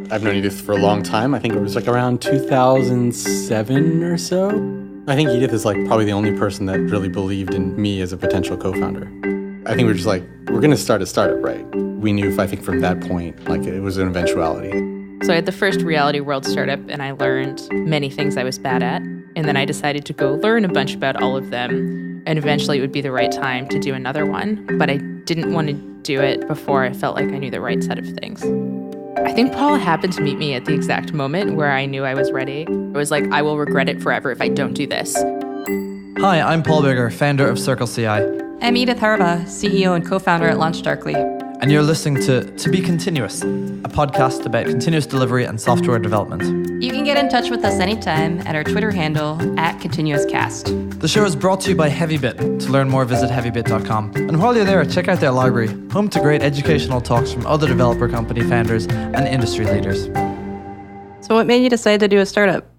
I've known Edith for a long time. I think it was like around 2007 or so. I think Edith is like probably the only person that really believed in me as a potential co-founder. I think we're just like, we're going to start a startup, right? We knew, I think from that point, like it was an eventuality. So I had the first reality world startup and I learned many things I was bad at. And then I decided to go learn a bunch about all of them. And eventually it would be the right time to do another one. But I didn't want to do it before I felt like I knew the right set of things. I think Paul happened to meet me at the exact moment where I knew I was ready. I was like, I will regret it forever if I don't do this. Hi, I'm Paul Bigger, founder of Circle CI. I'm Edith Harba, CEO and co-founder at LaunchDarkly. And you're listening to Be Continuous, a podcast about continuous delivery and software development. You can get in touch with us anytime at our Twitter handle, @ContinuousCast. The show is brought to you by Heavybit. To learn more, visit heavybit.com. And while you're there, check out their library, home to great educational talks from other developer company founders and industry leaders. So what made you decide to do a startup?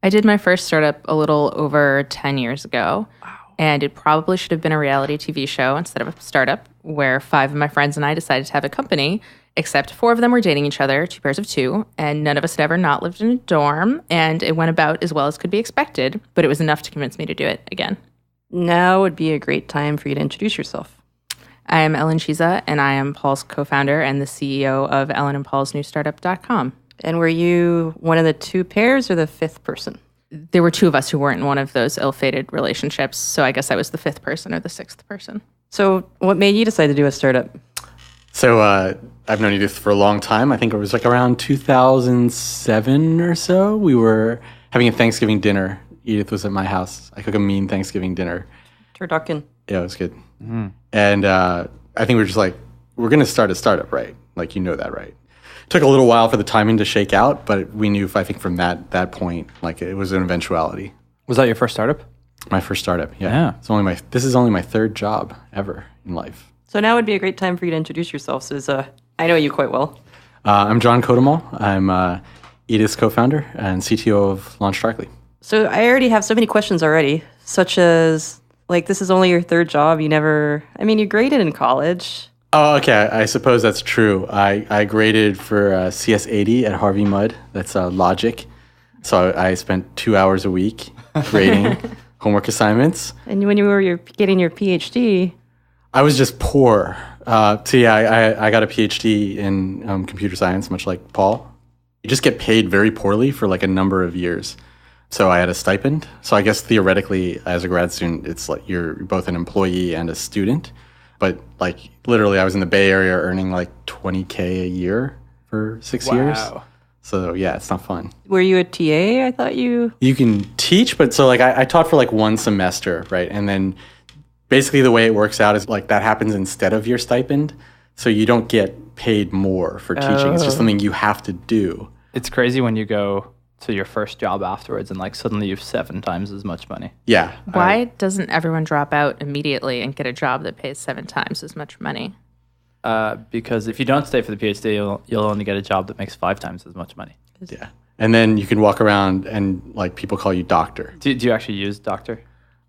I did my first startup a little over 10 years ago. Wow. And it probably should have been a reality TV show instead of a startup, where 5 of my friends and I decided to have a company, except 4 of them were dating each other, 2 pairs of 2, and none of us had ever not lived in a dorm, and it went about as well as could be expected, but it was enough to convince me to do it again. Now would be a great time for you to introduce yourself. I am Ellen Chisa, and I am Paul's co-founder and the CEO of Ellen and Paul's new startup.com. And were you one of the 2 pairs or the 5th person? There were 2 of us who weren't in one of those ill-fated relationships, so I guess I was the 5th person or the 6th person. So what made you decide to do a startup? So I've known Edith for a long time. I think it was like around 2007 or so. We were having a Thanksgiving dinner. Edith was at my house. I cooked a mean Thanksgiving dinner. Turducken. Yeah, it was good. Mm-hmm. And I think we were just like, we're going to start a startup, right? Like, you know that, right? Took a little while for the timing to shake out, but we knew, I think from that point, like it was an eventuality. Was that your first startup? My first startup, yeah. This is only my 3rd job ever in life. So now would be a great time for you to introduce yourself, since I know you quite well. I'm John Kodumal. I'm Edith's co-founder and CTO of LaunchDarkly. So I already have so many questions already, such as, like, this is only your 3rd job. You graded in college. Oh, okay. I suppose that's true. I graded for CS80 at Harvey Mudd. That's Logic. So I spent 2 hours a week grading homework assignments. And when you were getting your PhD... I was just poor. I got a PhD in computer science, much like Paul. You just get paid very poorly for like a number of years. So I had a stipend. So I guess theoretically, as a grad student, it's like you're both an employee and a student. But like literally, I was in the Bay Area earning like $20K a year for 6 years. So yeah, it's not fun. Were you a TA? I thought you... You can teach, but so like I taught for like 1 semester, right? And then basically the way it works out is like that happens instead of your stipend. So you don't get paid more for teaching. It's just something you have to do. It's crazy when you go to your first job afterwards and like suddenly you've 7 times as much money. Yeah. Why doesn't everyone drop out immediately and get a job that pays 7 times as much money? Because if you don't stay for the PhD, you'll only get a job that makes 5 times as much money. Yeah. And then you can walk around and like people call you doctor. Do you actually use doctor?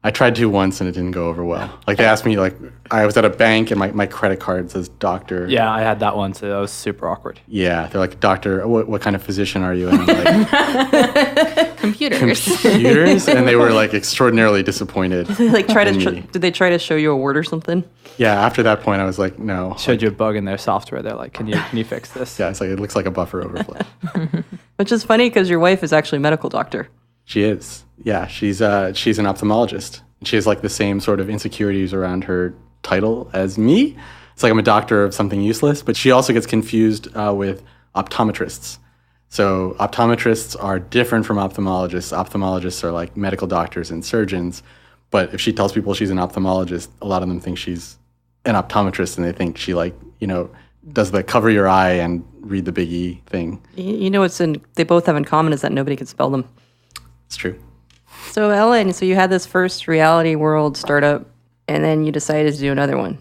I tried to once and it didn't go over well. Like they asked me, like I was at a bank and my credit card says doctor. Yeah, I had that one, so that was super awkward. Yeah, they're like, doctor, what kind of physician are you? And I'm like, computers? And they were like extraordinarily disappointed. Did they try to show you a word or something? Yeah, after that point I was like, no. Showed you a bug in their software. They're like, can you fix this? Yeah, it's like, it looks like a buffer overflow. Which is funny because your wife is actually a medical doctor. She is. Yeah, she's an ophthalmologist. She has like the same sort of insecurities around her title as me. It's like I'm a doctor of something useless, but she also gets confused with optometrists. So optometrists are different from ophthalmologists. Ophthalmologists are like medical doctors and surgeons. But if she tells people she's an ophthalmologist, a lot of them think she's an optometrist and they think she does the cover your eye and read the Big E thing. You know they both have in common is that nobody can spell them. It's true. So Ellen, you had this first reality world startup, and then you decided to do another one.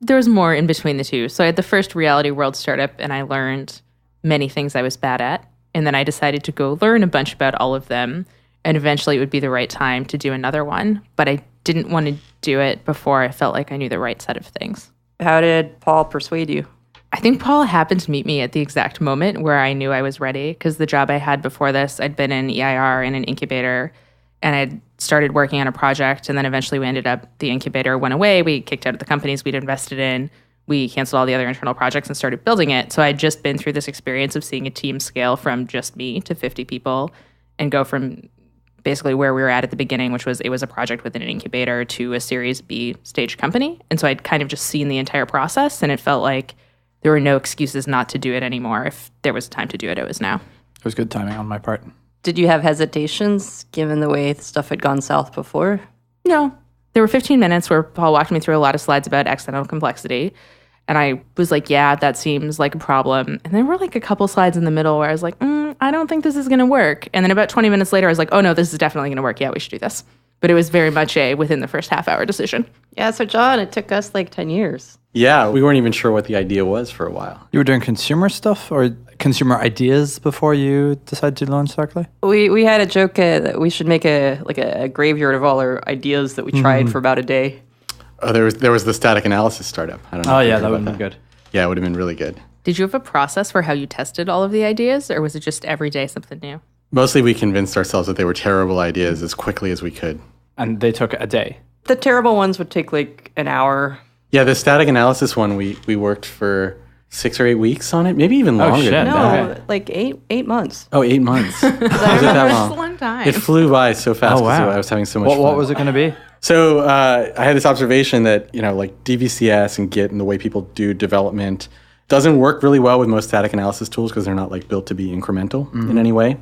There was more in between the 2. So I had the first reality world startup, and I learned many things I was bad at. And then I decided to go learn a bunch about all of them, and eventually it would be the right time to do another one. But I didn't want to do it before I felt like I knew the right set of things. How did Paul persuade you? I think Paul happened to meet me at the exact moment where I knew I was ready, because the job I had before this, I'd been in EIR in an incubator, and I'd started working on a project, and then eventually the incubator went away. We kicked out of the companies we'd invested in. We canceled all the other internal projects and started building it. So I'd just been through this experience of seeing a team scale from just me to 50 people and go from basically where we were at the beginning, which was it was a project within an incubator, to a Series B stage company. And so I'd kind of just seen the entire process, and it felt like there were no excuses not to do it anymore. If there was time to do it, it was now. It was good timing on my part. Did you have hesitations given the way stuff had gone south before? No. There were 15 minutes where Paul walked me through a lot of slides about accidental complexity. And I was like, yeah, that seems like a problem. And there were like a couple slides in the middle where I was like, I don't think this is going to work. And then about 20 minutes later, I was like, oh no, this is definitely going to work. Yeah, we should do this. But it was very much a within the first half-hour decision. Yeah, so John, it took us like 10 years. Yeah, we weren't even sure what the idea was for a while. You were doing consumer stuff or consumer ideas before you decided to launch Darkly? We had a joke that we should make a graveyard of all our ideas that we tried for about a day. Oh, there was the static analysis startup. I don't know. Oh, if you yeah, heard that would about have been good. Yeah, it would have been really good. Did you have a process for how you tested all of the ideas, or was it just every day something new? Mostly we convinced ourselves that they were terrible ideas as quickly as we could. And they took a day. The terrible ones would take like an hour. Yeah, the static analysis one, we worked for 6 or 8 weeks on it, maybe even longer shit. than No, that. like eight months. Oh, 8 months. Was it that It's long? a long time. It flew by so fast Oh, wow. because I was having so much fun. What was it going to be? So I had this observation that, like DVCS and Git and the way people do development doesn't work really well with most static analysis tools because they're not like built to be incremental in any way.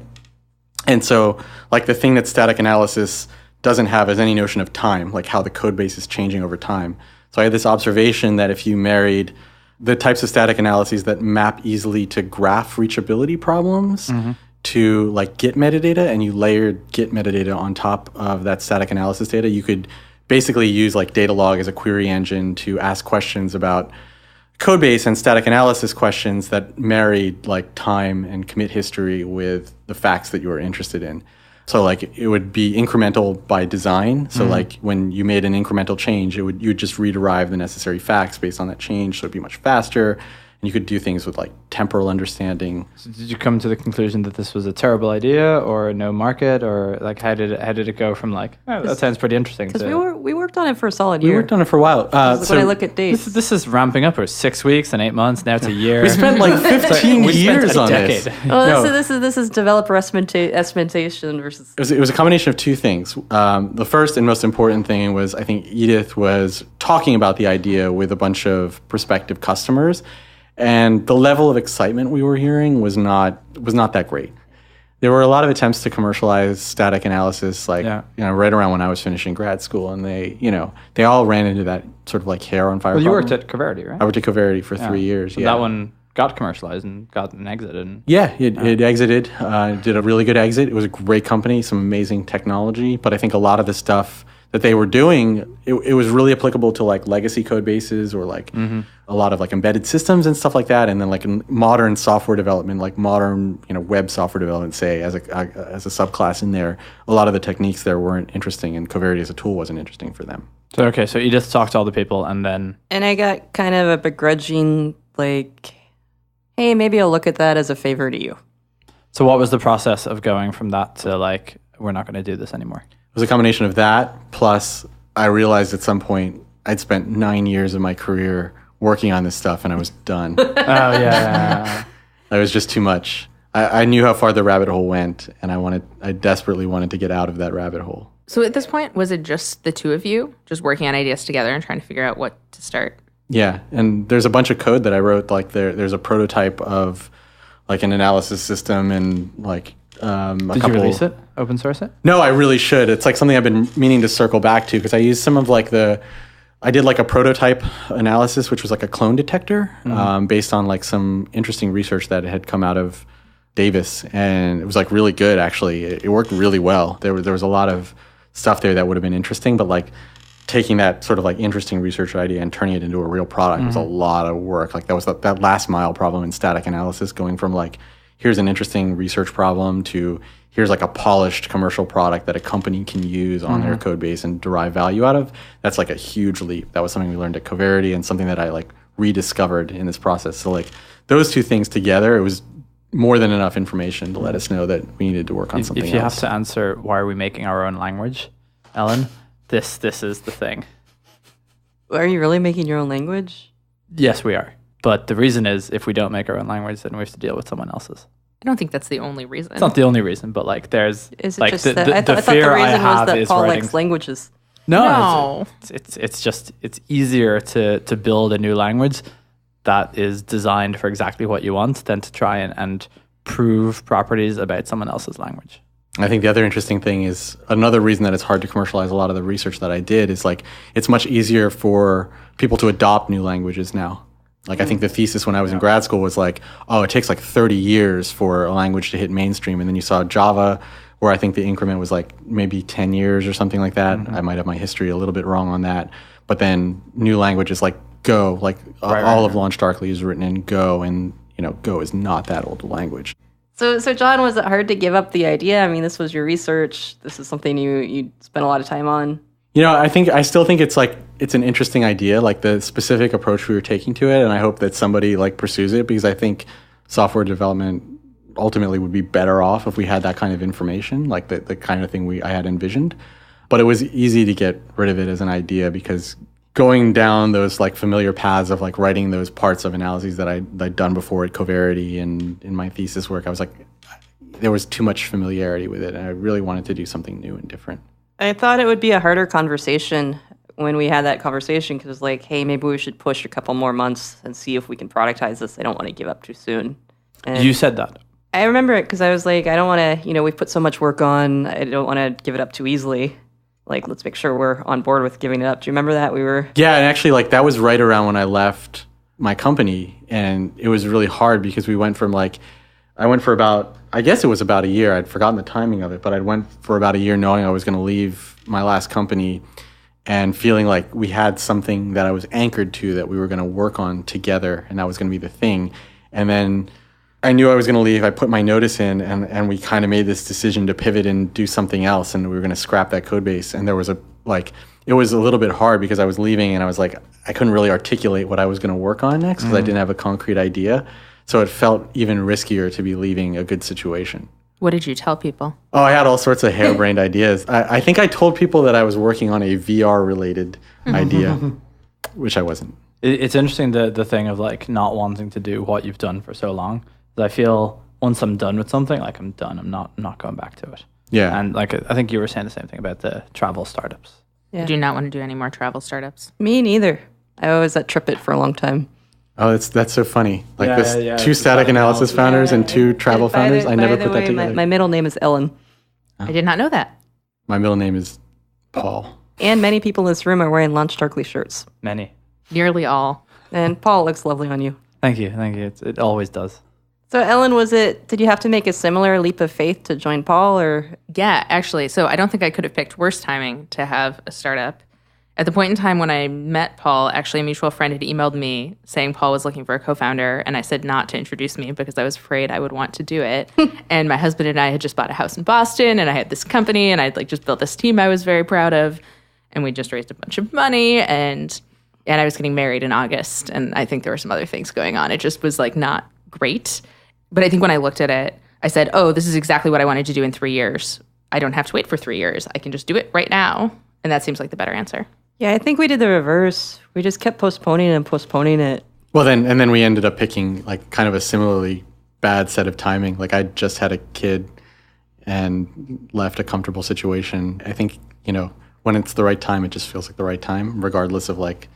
And so like the thing that static analysis doesn't have is any notion of time, like how the code base is changing over time. So I had this observation that if you married the types of static analyses that map easily to graph reachability problems to like Git metadata, and you layered Git metadata on top of that static analysis data, you could basically use like Datalog as a query engine to ask questions about code base and static analysis questions that married like time and commit history with the facts that you were interested in. So like it would be incremental by design. So like when you made an incremental change, you would just rederive the necessary facts based on that change. So it'd be much faster. And you could do things with like temporal understanding. So did you come to the conclusion that this was a terrible idea or no market, or like how did it go from like, oh, that sounds pretty interesting? Because we worked on it for a solid year. We worked on it for a while. When I look at dates. This is ramping up for 6 weeks and 8 months. Now it's a year. We spent like 15 years on this. Well, this is developer estimation versus. It was a combination of two things. The first and most important thing was I think Edith was talking about the idea with a bunch of prospective customers, and the level of excitement we were hearing was not that great. There were a lot of attempts to commercialize static analysis, like right around when I was finishing grad school, and they all ran into that sort of like hair on fire. Well, you problem. worked at Coverity, right? I worked at Coverity for 3 years. So that one got commercialized and got an exit. And it exited. Did a really good exit. It was a great company, some amazing technology, but I think a lot of the stuff that they were doing, it was really applicable to like legacy code bases or like a lot of like embedded systems and stuff like that. And then like in modern software development, like modern web software development, say as a subclass in there, a lot of the techniques there weren't interesting, and Coverity as a tool wasn't interesting for them. So so Edith talked to all the people, and then I got kind of a begrudging like, hey, maybe I'll look at that as a favor to you. So what was the process of going from that to like, we're not going to do this anymore? It was a combination of that, plus I realized at some point I'd spent 9 years of my career working on this stuff and I was done. Yeah. It was just too much. I knew how far the rabbit hole went, and I desperately wanted to get out of that rabbit hole. So at this point, was it just the two of you just working on ideas together and trying to figure out what to start? Yeah, and there's a bunch of code that I wrote. Like there's a prototype of like an analysis system and like Did you release it? Open source it? No, I really should. It's like something I've been meaning to circle back to because I used some of like I did like a prototype analysis, which was like a clone detector based on like some interesting research that had come out of Davis, and it was like really good actually. It worked really well. There was a lot of stuff there that would have been interesting, but like taking that sort of like interesting research idea and turning it into a real product was a lot of work. Like that was that last mile problem in static analysis, going from like here's an interesting research problem to here's like a polished commercial product that a company can use on their code base and derive value out of. That's like a huge leap. That was something we learned at Coverity and something that I like rediscovered in this process. So like those two things together, it was more than enough information to let us know that we needed to work on something else. If you have to answer why are we making our own language, Ellen, this is the thing. Are you really making your own language? Yes, we are. But the reason is if we don't make our own language, then we have to deal with someone else's. I don't think that's the only reason. It's not the only reason, but like there's Is it like just the that? I thought fear the I reason was have that is Paul writing. likes languages. No, it's just it's easier to build a new language that is designed for exactly what you want than to try and prove properties about someone else's language. I think the other interesting thing is another reason that it's hard to commercialize a lot of the research that I did is like it's much easier for people to adopt new languages now. Like I think the thesis when I was in grad school was like, oh, it takes like 30 years for a language to hit mainstream. And then you saw Java, where I think the increment was like maybe 10 years or something like that. I might have my history a little bit wrong on that. But then new languages like Go, like all of LaunchDarkly is written in Go, and Go is not that old a language. So John, was it hard to give up the idea? I mean, this was your research. This is something you spent a lot of time on. I still think it's an interesting idea, like the specific approach we were taking to it, and I hope that somebody like pursues it, because I think software development ultimately would be better off if we had that kind of information, like the kind of thing I had envisioned. But it was easy to get rid of it as an idea, because going down those like familiar paths of like writing those parts of analyses that I'd done before at Coverity and in my thesis work, I was like, there was too much familiarity with it, and I really wanted to do something new and different. I thought it would be a harder conversation when we had that conversation, because it was like, hey, maybe we should push a couple more months and see if we can productize this. I don't want to give up too soon. And You said that. I remember it because I was like, I don't want to, we've put so much work on, I don't want to give it up too easily. Like, let's make sure we're on board with giving it up. Do you remember that? Yeah, and actually, like, that was right around when I left my company, and it was really hard because I went for about, I guess it was about a year. I'd forgotten the timing of it, but I went for about a year knowing I was going to leave my last company and feeling like we had something that I was anchored to that we were going to work on together, and that was going to be the thing. And then I knew I was going to leave. I put my notice in, and we kind of made this decision to pivot and do something else, and we were going to scrap that code base. And there was it was a little bit hard because I was leaving, and I was like, I couldn't really articulate what I was going to work on next because I didn't have a concrete idea. So it felt even riskier to be leaving a good situation. What did you tell people? Oh, I had all sorts of harebrained ideas. I think I told people that I was working on a VR-related idea, which I wasn't. It's interesting the thing of like not wanting to do what you've done for so long. I feel once I'm done with something, like I'm done. I'm not going back to it. Yeah. And like I think you were saying the same thing about the travel startups. Yeah. I do not want to do any more travel startups. Me neither. I was at TripIt for a long time. Oh, that's so funny. Like Yeah, two static analysis founders and two travel founders. I never put that together. My middle name is Ellen. I did not know that. My middle name is Paul. And many people in this room are wearing LaunchDarkly shirts. Many. Nearly all. And Paul looks lovely on you. Thank you. It always does. So Ellen, did you have to make a similar leap of faith to join Paul, or? Yeah, actually. So I don't think I could have picked worse timing to have a startup. At the point in time when I met Paul, actually a mutual friend had emailed me saying Paul was looking for a co-founder, and I said not to introduce me because I was afraid I would want to do it. And my husband and I had just bought a house in Boston, and I had this company, and I'd like just built this team I was very proud of, and we just raised a bunch of money, and I was getting married in August, and I think there were some other things going on. It just was like not great. But I think when I looked at it, I said, oh, this is exactly what I wanted to do in 3 years. I don't have to wait for 3 years. I can just do it right now. And that seems like the better answer. Yeah, I think we did the reverse. We just kept postponing it. Well, then we ended up picking like kind of a similarly bad set of timing. Like I just had a kid and left a comfortable situation. I think, when it's the right time, it just feels like the right time, regardless of like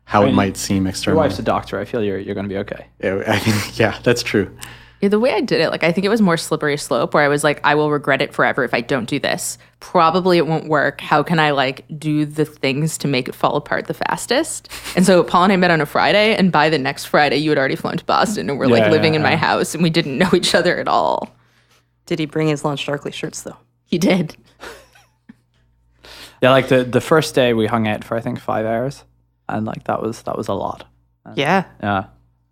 how it might seem externally. Your wife's a doctor. I feel you're going to be okay. I think, yeah, that's true. Yeah, the way I did it, like I think it was more slippery slope where I was like, I will regret it forever if I don't do this. Probably it won't work. How can I like do the things to make it fall apart the fastest? And so Paul and I met on a Friday, and by the next Friday, you had already flown to Boston, and we're living in my house, and we didn't know each other at all. Did he bring his LaunchDarkly shirts though? He did. Yeah, like the first day we hung out for I think 5 hours, and like that was a lot. Yeah. Yeah.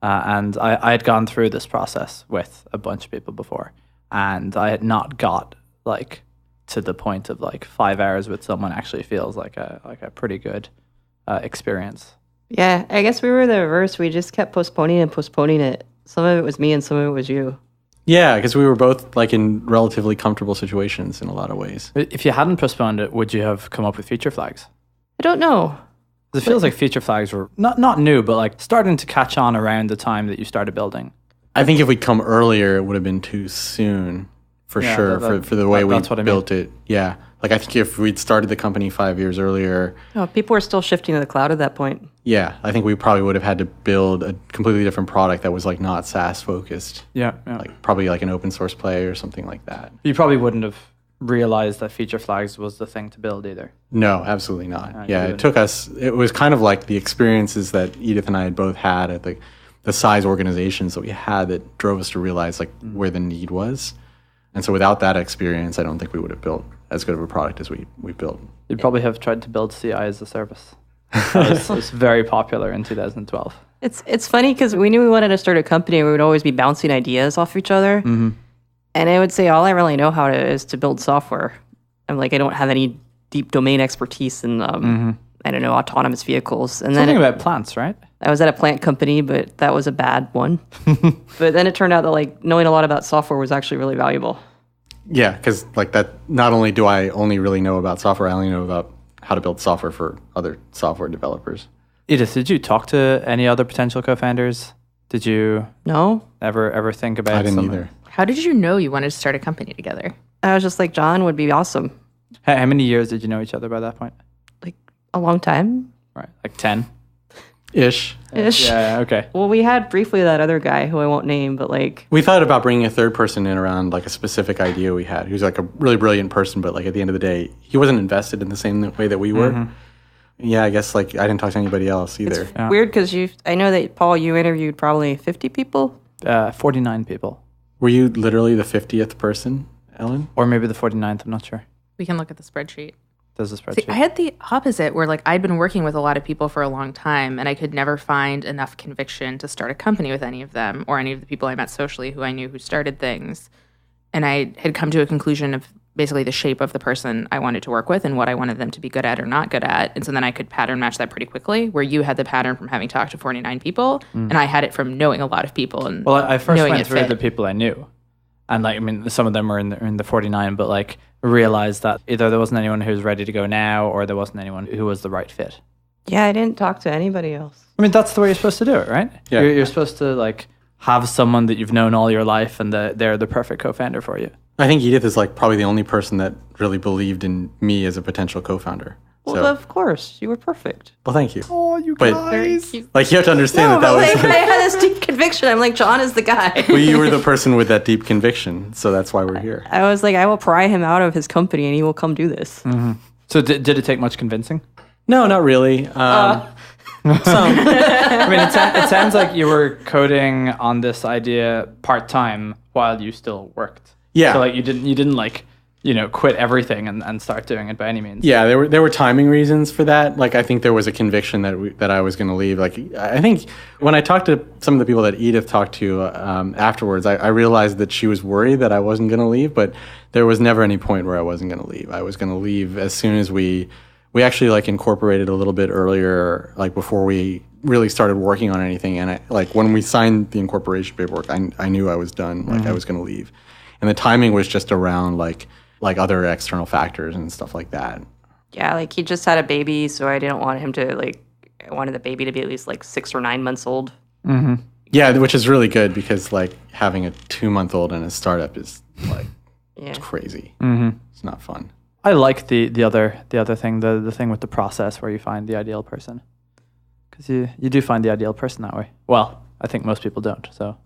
And I had gone through this process with a bunch of people before, and I had not got like to the point of like 5 hours with someone actually feels like a pretty good experience. Yeah, I guess we were the reverse. We just kept postponing it. Some of it was me and some of it was you. Yeah, because we were both like in relatively comfortable situations in a lot of ways. If you hadn't postponed it, would you have come up with feature flags? I don't know. It feels like feature flags were not new, but like starting to catch on around the time that you started building. I think if we'd come earlier, it would have been too soon, for sure, for the way we built it. Yeah. Like I think if we'd started the company 5 years earlier. Oh, people were still shifting to the cloud at that point. Yeah. I think we probably would have had to build a completely different product that was like not SaaS focused. Yeah. Like probably like an open source play or something like that. You probably wouldn't have realized that feature flags was the thing to build either. No, absolutely not. It was kind of like the experiences that Edith and I had both had at the size organizations that we had that drove us to realize like where the need was. And so without that experience, I don't think we would have built as good of a product as we built. You'd probably have tried to build CI as a service. It was very popular in 2012. It's funny because we knew we wanted to start a company. We would always be bouncing ideas off each other. Mm-hmm. And I would say all I really know how to is to build software. I'm like, I don't have any deep domain expertise in, I don't know, autonomous vehicles. And Something about plants, right? I was at a plant company, but that was a bad one. But then it turned out that like knowing a lot about software was actually really valuable. Yeah, because like that, not only do I only really know about software, I only know about how to build software for other software developers. Edith, did you talk to any other potential co-founders? Did you No. ever think about I didn't either. How did you know you wanted to start a company together? I was just like, John would be awesome. How many years did you know each other by that point? Like a long time. Right, like 10? Ish. Yeah, okay. Well, we had briefly that other guy who I won't name, but like... We thought about bringing a third person in around like a specific idea we had. He was like a really brilliant person, but like at the end of the day, he wasn't invested in the same way that we were. Mm-hmm. Yeah, I guess like I didn't talk to anybody else either. It's weird because I know that, Paul, you interviewed probably 50 people? 49 people. Were you literally the 50th person, Ellen? Or maybe the 49th, I'm not sure. We can look at the spreadsheet. There's a spreadsheet. See, I had the opposite where like I'd been working with a lot of people for a long time and I could never find enough conviction to start a company with any of them or any of the people I met socially who I knew who started things. And I had come to a conclusion of basically the shape of the person I wanted to work with and what I wanted them to be good at or not good at. And so then I could pattern match that pretty quickly, where you had the pattern from having talked to 49 people and I had it from knowing a lot of people. And well, I first knowing went through the people I knew. And like, I mean, some of them were in the 49, but like realized that either there wasn't anyone who was ready to go now or there wasn't anyone who was the right fit. Yeah, I didn't talk to anybody else. I mean, that's the way you're supposed to do it, right? Yeah. You're supposed to like have someone that you've known all your life and they're the perfect co-founder for you. I think Edith is like probably the only person that really believed in me as a potential co-founder. Well, So, of course, you were perfect. well, thank you. Oh, you But- guys. Like you have to understand that but was. like, I had this deep conviction. I'm like, John is the guy. Well, you were the person with that deep conviction, so that's why we're here. I was like, I will pry him out of his company and he will come do this. So did it take much convincing? No, not really. I mean, it sounds like you were coding on this idea part-time while you still worked. Yeah. So like you didn't like, quit everything and start doing it by any means. Yeah, there were timing reasons for that. Like I think there was a conviction that I was going to leave. Like I think when I talked to some of the people that Edith talked to afterwards, I realized that she was worried that I wasn't going to leave, but there was never any point where I wasn't going to leave. I was going to leave as soon as we actually like incorporated a little bit earlier, like before we really started working on anything. And when we signed the incorporation paperwork, I knew I was done. Like I was going to leave, and the timing was just around like other external factors and stuff like that. Yeah, like he just had a baby, so I didn't want him to I wanted the baby to be at least like 6 or 9 months old. Mm-hmm. Yeah, which is really good because like having a 2-month-old in a startup is like it's crazy. Mm-hmm. It's not fun. I like the other thing, the thing with the process where you find the ideal person, because you do find the ideal person that way. Well, I think most people don't. So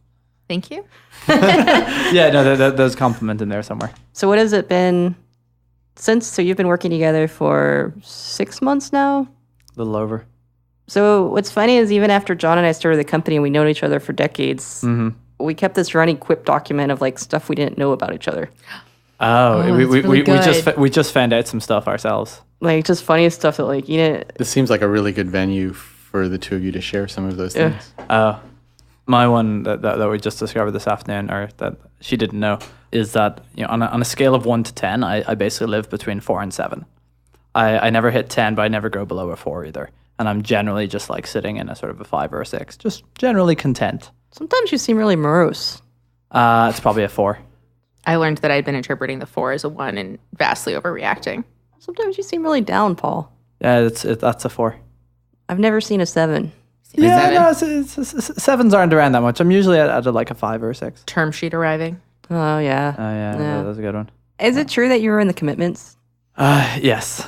Thank you. yeah, no, there's a compliment in there somewhere. So what has it been since? So you've been working together for 6 months now? A little over. So what's funny is even after John and I started the company and we known each other for decades, we kept this running quip document of like stuff we didn't know about each other. Oh, that's really good. we just found out some stuff ourselves. Like just funny stuff that like, This seems like a really good venue for the two of you to share some of those things. My one that we just discovered this afternoon, or that she didn't know, is that on a scale of 1 to 10, I basically live between 4 and 7. I never hit 10, but I never go below a 4 either. and I'm generally just like sitting in a sort of a 5 or a 6, just generally content. Sometimes you seem really morose. It's probably a 4. I learned that I'd been interpreting the 4 as a 1 and vastly overreacting. Sometimes you seem really down, Paul. Yeah, that's a 4. I've never seen a 7. Yeah, no, sevens aren't around that much. I'm usually at like a 5 or a 6. Term sheet arriving. Oh, yeah. Oh yeah, that's a good one. Is it true that you were in the commitments? Yes.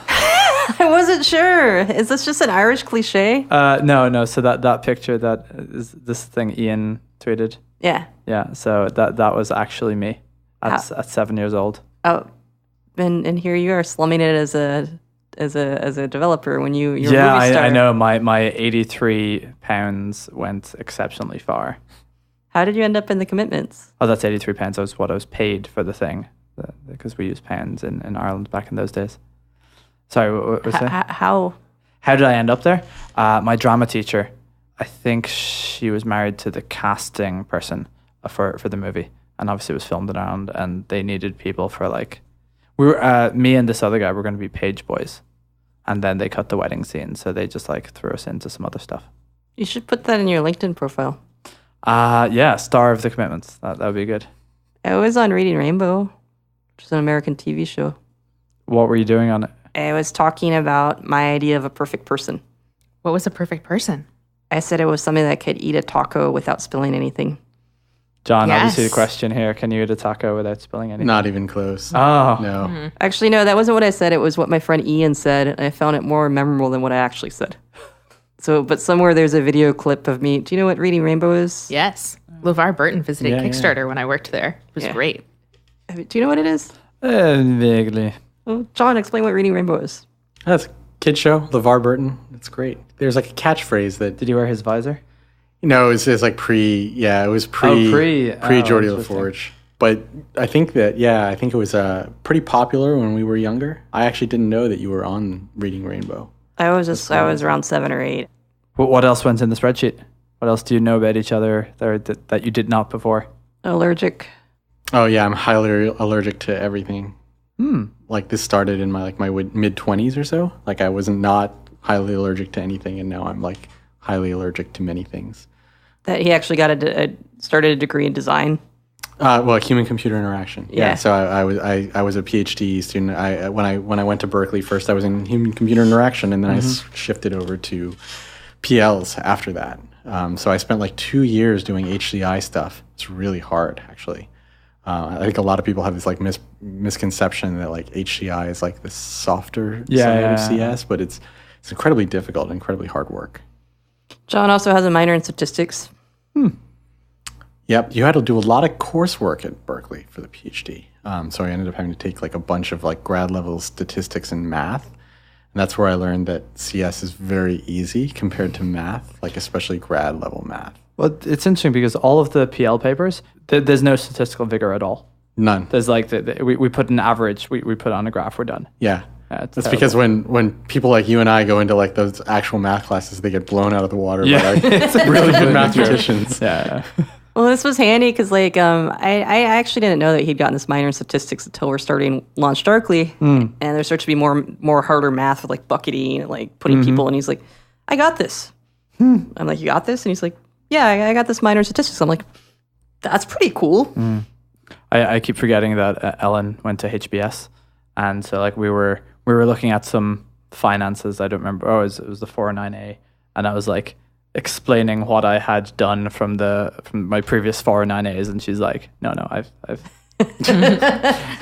I wasn't sure. Is this just an Irish cliche? No. So that picture that is this thing Ian tweeted. Yeah. Yeah. So that was actually me at 7 years old. Oh, and here you are slumming it as a developer when you're a movie star. I know. My 83 pounds went exceptionally far. How did you end up in the commitments? Oh, that's 83 pounds. That was what I was paid for the thing, because we used pounds in Ireland back in those days. Sorry, what was that? How did I end up there? My drama teacher, I think she was married to the casting person for the movie, and obviously it was filmed in Ireland, and they needed people for like, me and this other guy were going to be page boys, and then they cut the wedding scene, so they just like threw us into some other stuff. You should put that in your LinkedIn profile. Yeah, star of the commitments. That would be good. I was on Reading Rainbow, which is an American TV show. What were you doing on it? I was talking about my idea of a perfect person. What was a perfect person? I said it was somebody that could eat a taco without spilling anything. John, Yes. obviously the question here, can you eat a taco without spilling anything? Not even close. Oh. No. Actually, no, that wasn't what I said. It was what my friend Ian said, and I found it more memorable than what I actually said. So, but somewhere there's a video clip of me. Do you know what Reading Rainbow is? Yes. LeVar Burton visited Yeah, Kickstarter when I worked there. It was great. Do you know what it is? Vaguely. Well, John, explain what Reading Rainbow is. That's a kid show. LeVar Burton. It's great. There's like a catchphrase that, Did he wear his visor? it was like it was pre. Geordie interesting. LaForge. But I think it was pretty popular when we were younger. I actually didn't know that you were on Reading Rainbow. I was around 7 or 8. What else went in the spreadsheet? What else do you know about each other that you did not before? Allergic. Oh yeah, I'm highly allergic to everything. Like this started in my mid 20s or so. Like I was not highly allergic to anything, and now I'm like highly allergic to many things. That he actually got started a degree in design. Human computer interaction. Yeah. So I was a PhD student. When I went to Berkeley first, I was in human computer interaction, and then I shifted over to PLs after that. So I spent like 2 years doing HCI stuff. It's really hard, actually. I think a lot of people have this like misconception that like HCI is like the softer side of CS, but it's incredibly difficult, incredibly hard work. John also has a minor in statistics. Yep, you had to do a lot of coursework at Berkeley for the PhD. So I ended up having to take like a bunch of like grad level statistics and math. And that's where I learned that CS is very easy compared to math, like especially grad level math. Well, it's interesting because all of the PL papers, there's no statistical vigor at all. None. There's like, we put an average, we put on a graph, we're done. Yeah. It's That's terrible. because when people like you and I go into like those actual math classes, they get blown out of the water by like really good mathematicians. Yeah. Well, this was handy because, like, I actually didn't know that he'd gotten this minor in statistics until we're starting LaunchDarkly, and there starts to be more harder math with like bucketing, and, like putting people. And he's like, "I got this." I'm like, "You got this?" And he's like, "Yeah, I got this minor in statistics." I'm like, "That's pretty cool." I keep forgetting that Ellen went to HBS, and so like we were looking at some finances. I don't remember. Oh, it was the 409A, and I was like explaining what I had done from my previous 409As, and she's like, "No, I've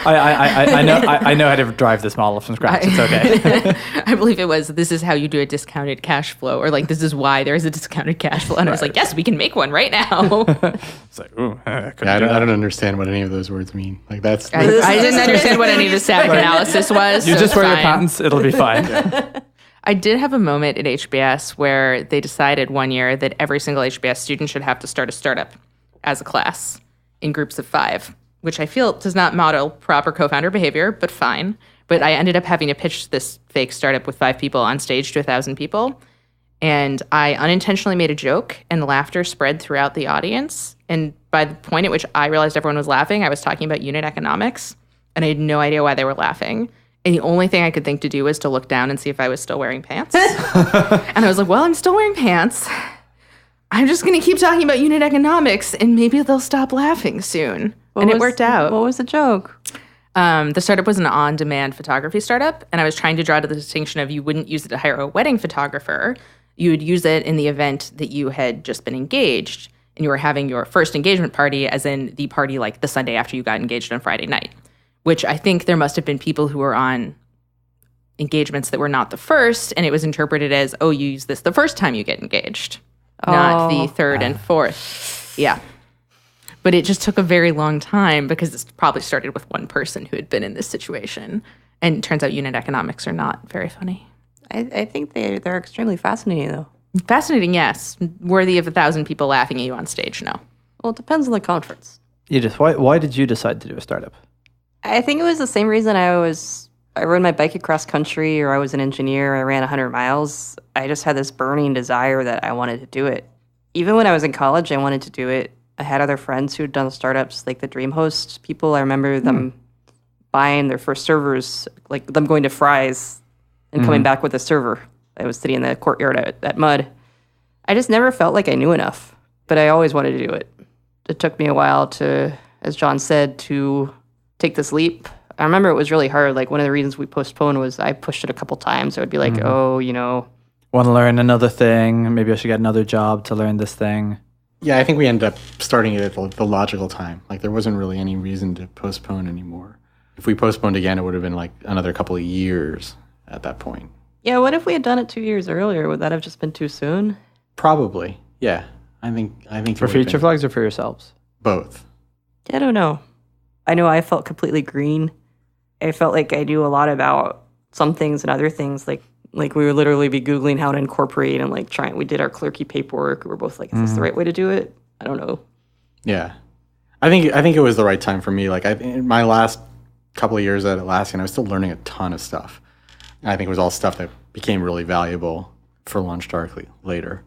I know how to drive this model from scratch. It's okay." I believe it was, "This is how you do a discounted cash flow," or like, "This is why there is a discounted cash flow." And I was like, "Yes, we can make one right now." It's like, ooh, I I don't understand what any of those words mean. Like that's I didn't understand what any of the static analysis was. You so just it's wear your fine. patents, it'll be fine. I did have a moment at HBS where they decided one year that every single HBS student should have to start a startup as a class in groups of 5, which I feel does not model proper co-founder behavior, but fine. But I ended up having to pitch this fake startup with 5 people on stage to 1,000 people. And I unintentionally made a joke, and the laughter spread throughout the audience. And by the point at which I realized everyone was laughing, I was talking about unit economics, and I had no idea why they were laughing. And the only thing I could think to do was to look down and see if I was still wearing pants. And I was like, well, I'm still wearing pants. I'm just going to keep talking about unit economics and maybe they'll stop laughing soon. It worked out. What was the joke? The startup was an on-demand photography startup, and I was trying to draw to the distinction of you wouldn't use it to hire a wedding photographer. You would use it in the event that you had just been engaged and you were having your first engagement party, as in the party like the Sunday after you got engaged on Friday night, which I think there must have been people who were on engagements that were not the first, and it was interpreted as, oh, you use this the first time you get engaged, not the third and fourth. Yeah. But it just took a very long time because it probably started with one person who had been in this situation. And it turns out unit economics are not very funny. I think they're extremely fascinating, though. Fascinating, yes. Worthy of 1,000 people laughing at you on stage, no. Well, it depends on the conference. Edith, why did you decide to do a startup? I think it was the same reason I rode my bike across country, or I was an engineer. I ran 100 miles. I just had this burning desire that I wanted to do it. Even when I was in college, I wanted to do it. I had other friends who had done startups, like the DreamHost people. I remember them buying their first servers, like them going to Fry's and coming back with a server. I was sitting in the courtyard at Mud. I just never felt like I knew enough, but I always wanted to do it. It took me a while to, as John said, to take this leap. I remember it was really hard. Like, one of the reasons we postponed was I pushed it a couple times. I would be like, Want to learn another thing. Maybe I should get another job to learn this thing. Yeah, I think we ended up starting it at the logical time. Like, there wasn't really any reason to postpone anymore. If we postponed again, it would have been like another couple of years at that point. Yeah, what if we had done it 2 years earlier? Would that have just been too soon? Probably, yeah. I think For feature flags or for yourselves? Both. I don't know. I know I felt completely green. I felt like I knew a lot about some things and other things. Like we would literally be Googling how to incorporate and like we did our clerky paperwork. We were both like, is this the right way to do it? I don't know. Yeah. I think it was the right time for me. Like, in my last couple of years at Atlassian, I was still learning a ton of stuff. And I think it was all stuff that became really valuable for LaunchDarkly later.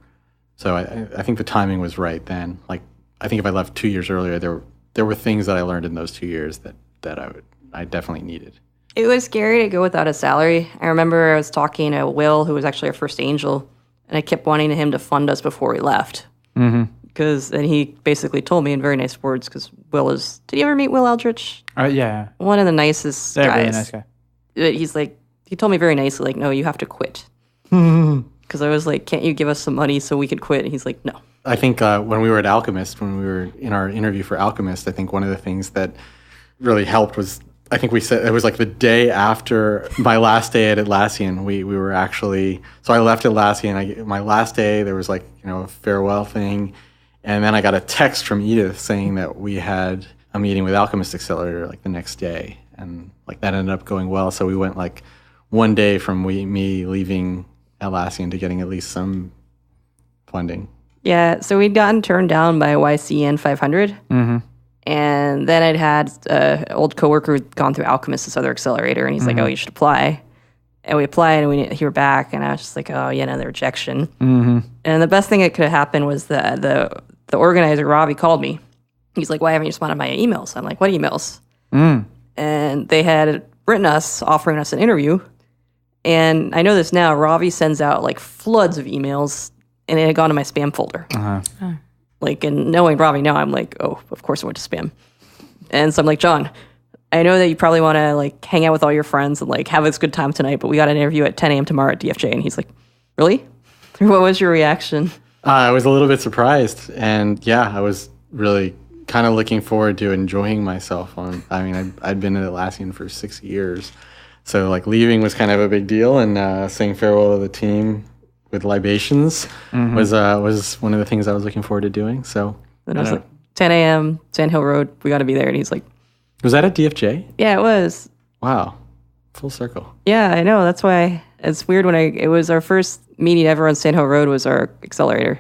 So I think the timing was right then. Like, I think if I left 2 years earlier, there were things that I learned in those 2 years that I definitely needed. It was scary to go without a salary. I remember I was talking to Will, who was actually our first angel, and I kept wanting him to fund us before we left. And he basically told me in very nice words, because Will is... Did you ever meet Will Eldridge? Yeah. One of the nicest guys. Really nice guy. He's like... He told me very nicely, like, no, you have to quit. Because I was like, can't you give us some money so we could quit? And he's like, no. I think when we were at Alchemist, when we were in our interview for Alchemist, I think one of the things that really helped was, I think we said, it was like the day after my last day at Atlassian, we were actually, so I left Atlassian, my last day, there was like, a farewell thing. And then I got a text from Edith saying that we had a meeting with Alchemist Accelerator like the next day. And like that ended up going well. So we went like one day from me leaving Atlassian to getting at least some funding. Yeah, so we'd gotten turned down by YCN 500. And then I'd had an old coworker who'd gone through Alchemist, this other accelerator, and he's like, oh, you should apply. And we applied, and we didn't hear back, and I was just like, oh, yeah, another rejection. And the best thing that could have happened was the organizer, Ravi, called me. He's like, why haven't you responded to my emails? I'm like, what emails? And they had written us, offering us an interview. And I know this now, Ravi sends out like floods of emails, and it had gone to my spam folder. Like, and knowing Ravi now, I'm like, oh, of course it went to spam. And so I'm like, John, I know that you probably want to like hang out with all your friends and like have this good time tonight, but we got an interview at 10 a.m. tomorrow at DFJ. And he's like, really? What was your reaction? I was a little bit surprised. And yeah, I was really kind of looking forward to enjoying myself. I'd been at Atlassian for 6 years. So like leaving was kind of a big deal, and saying farewell to the team with libations was one of the things I was looking forward to doing. So then it was like 10 a.m. Sand Hill Road. We got to be there. And he's like, was that at DFJ? Yeah, it was. Wow, full circle. Yeah, I know. That's why it's weird it was our first meeting ever on Sand Hill Road was our accelerator.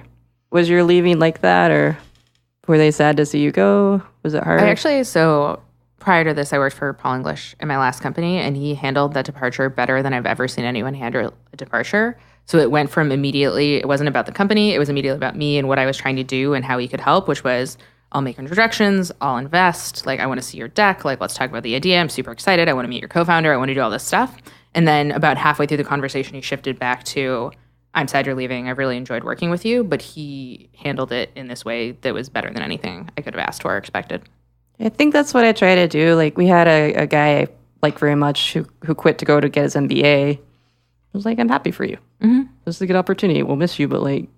Was your leaving like that, or were they sad to see you go? Was it hard? Prior to this, I worked for Paul English in my last company, and he handled that departure better than I've ever seen anyone handle a departure. So it went from immediately, it wasn't about the company, it was immediately about me and what I was trying to do and how he could help, which was, I'll make introductions, I'll invest, like I want to see your deck, like let's talk about the idea. I'm super excited. I want to meet your co-founder. I want to do all this stuff. And then about halfway through the conversation, he shifted back to, I'm sad you're leaving. I've really enjoyed working with you. But he handled it in this way that was better than anything I could have asked for or expected. I think that's what I try to do. Like we had a guy I like very much who quit to go to get his MBA. I was like, I'm happy for you. Mm-hmm. This is a good opportunity. We'll miss you, but like,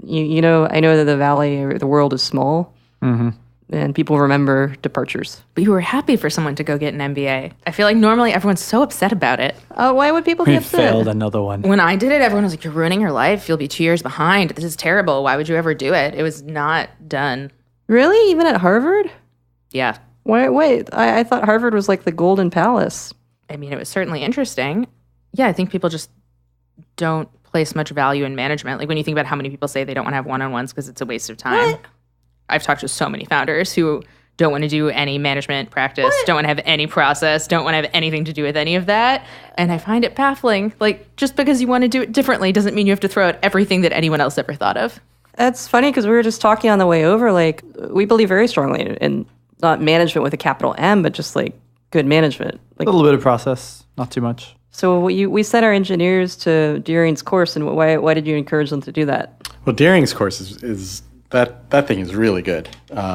you know, I know that the valley or the world is small. Mm-hmm. And people remember departures. But you were happy for someone to go get an MBA. I feel like normally everyone's so upset about it. Why would people be upset? Failed another one. When I did it, everyone was like, you're ruining your life. You'll be 2 years behind. This is terrible. Why would you ever do it? It was not done. Really? Even at Harvard? Yeah. Wait. I thought Harvard was like the Golden Palace. I mean, it was certainly interesting. Yeah, I think people just don't place much value in management. Like when you think about how many people say they don't want to have one-on-ones because it's a waste of time. What? I've talked to so many founders who don't want to do any management practice, don't want to have any process, don't want to have anything to do with any of that. And I find it baffling. Like, just because you want to do it differently doesn't mean you have to throw out everything that anyone else ever thought of. That's funny because we were just talking on the way over. Like, we believe very strongly in not management with a capital M, but just like good management. Like, a little bit of process, not too much. So we sent our engineers to Deering's course, and why did you encourage them to do that? Well, Deering's course is that thing is really good.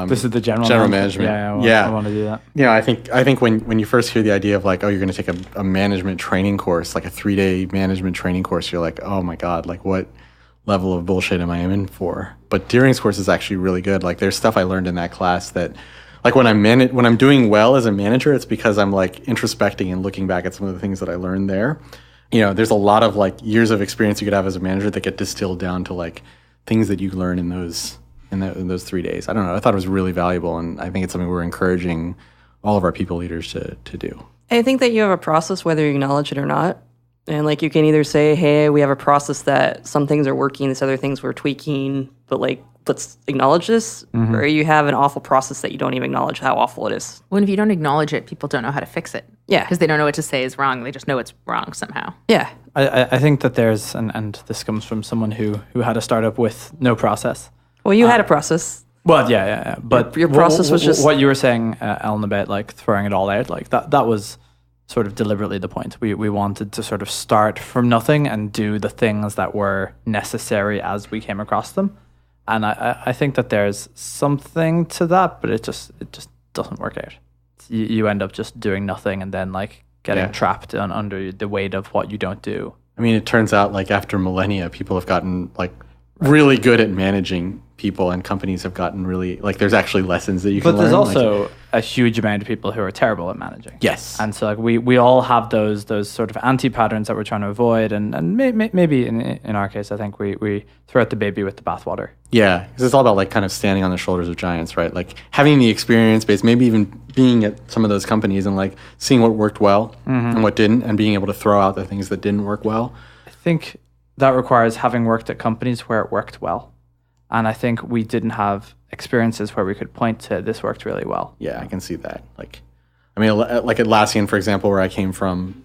This is the general management. Yeah, I want to do that. You know, I think when you first hear the idea of like, oh, you're going to take a management training course, like a 3-day management training course, you're like, oh my God, like what level of bullshit am I in for? But Deering's course is actually really good. Like there's stuff I learned in that class that, like when I'm doing well as a manager, it's because I'm like introspecting and looking back at some of the things that I learned there. You know, there's a lot of like years of experience you could have as a manager that get distilled down to like things that you learn in those 3 days. I don't know. I thought it was really valuable, and I think it's something we're encouraging all of our people leaders to do. I think that you have a process whether you acknowledge it or not. And like you can either say, hey, we have a process that some things are working, these other things we're tweaking, but like let's acknowledge this. Mm-hmm. Or you have an awful process that you don't even acknowledge how awful it is. Well, if you don't acknowledge it, people don't know how to fix it. Yeah. Because they don't know what to say is wrong. They just know it's wrong somehow. Yeah. I think that there's, and this comes from someone who had a startup with no process. Well, you had a process. Well, yeah. But your process was just what you were saying, Ellen, about like throwing it all out. Like that was sort of deliberately the point. We wanted to sort of start from nothing and do the things that were necessary as we came across them. And I think that there's something to that, but it just doesn't work out. You end up just doing nothing and then like getting trapped under the weight of what you don't do. I mean, it turns out like after millennia, people have gotten like really good at managing people, and companies have gotten really like there's actually lessons that you can learn. But there's also a huge amount of people who are terrible at managing. Yes. And so like we all have those sort of anti-patterns that we're trying to avoid, and maybe in our case, I think we throw out the baby with the bathwater. Yeah, because it's all about like kind of standing on the shoulders of giants, right? Like having the experience base, maybe even being at some of those companies and like seeing what worked well and what didn't, and being able to throw out the things that didn't work well. I think that requires having worked at companies where it worked well. And I think we didn't have experiences where we could point to this worked really well. Yeah, I can see that. Like, I mean, like Atlassian, for example, where I came from,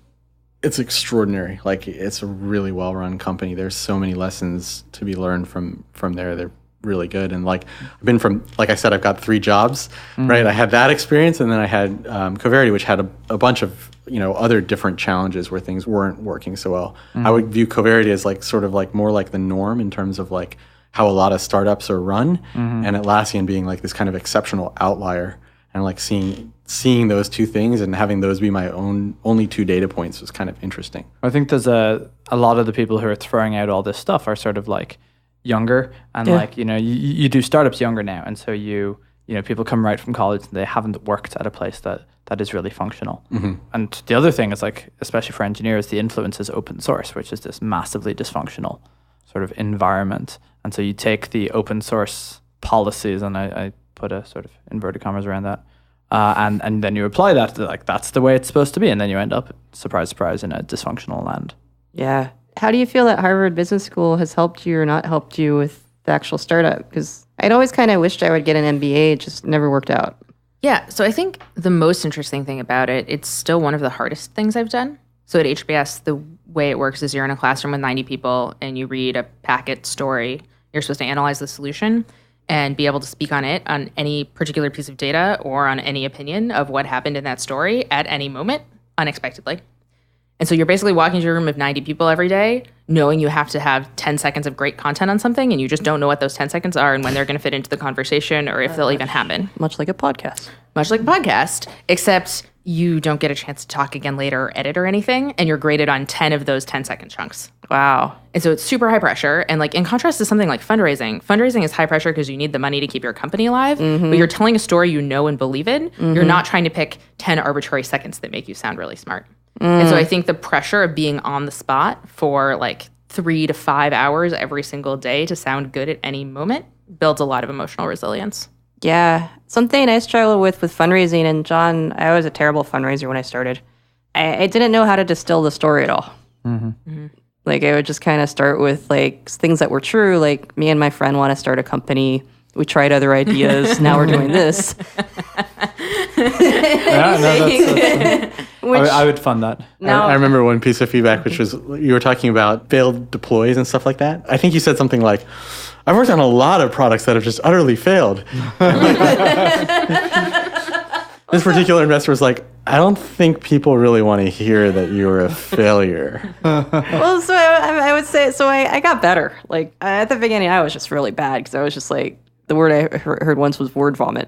it's extraordinary. Like, it's a really well-run company. There's so many lessons to be learned from there. They're really good. And like, I've been from, like I said, I've got 3 jobs, right? I had that experience, and then I had Coverity, which had a bunch of, you know, other different challenges where things weren't working so well. I would view Coverity as like sort of like more like the norm in terms of like how a lot of startups are run, and Atlassian being like this kind of exceptional outlier, and like seeing those two things and having those be my only 2 data points was kind of interesting. I think there's a lot of the people who are throwing out all this stuff are sort of like younger, and like, you know, you do startups younger now, and so you know, people come right from college and they haven't worked at a place that is really functional. And the other thing is like, especially for engineers, the influence is open source, which is this massively dysfunctional sort of environment. And so you take the open source policies, and I put a sort of inverted commas around that, and then you apply that to like, that's the way it's supposed to be, and then you end up, surprise, surprise, in a dysfunctional land. Yeah. How do you feel that Harvard Business School has helped you or not helped you with the actual startup? Because I'd always kind of wished I would get an MBA. It just never worked out. Yeah. So I think the most interesting thing about it, it's still one of the hardest things I've done. So at HBS, the way it works is you're in a classroom with 90 people and you read a packet story. You're supposed to analyze the solution. and be able to speak on it, on any particular piece of data or on any opinion of what happened in that story at any moment, unexpectedly. And so you're basically walking into a room of 90 people every day, knowing you have to have 10 seconds of great content on something, and you just don't know what those 10 seconds are and when they're going to fit into the conversation or if they'll even happen. Much like a podcast. Much like a podcast, except you don't get a chance to talk again later or edit or anything, and you're graded on 10 of those 10-second chunks. Wow. And so it's super high pressure. And like in contrast to something like fundraising is high pressure because you need the money to keep your company alive, but you're telling a story you know and believe in. You're not trying to pick 10 arbitrary seconds that make you sound really smart. And so I think the pressure of being on the spot for like 3 to 5 hours every single day to sound good at any moment builds a lot of emotional resilience. Yeah. Something I struggled with fundraising, and John, I was a terrible fundraiser when I started. I didn't know how to distill the story at all. Like I would just kind of start with like things that were true, like me and my friend want to start a company. We tried other ideas. Now we're doing this. I would fund that. I remember one piece of feedback, which was you were talking about failed deploys and stuff like that. I think you said something like, I've worked on a lot of products that have just utterly failed. This particular investor was like, I don't think people really want to hear that you're a failure. Well, so I would say, so I got better. Like at the beginning, I was just really bad because I was just like, the word I heard once was word vomit.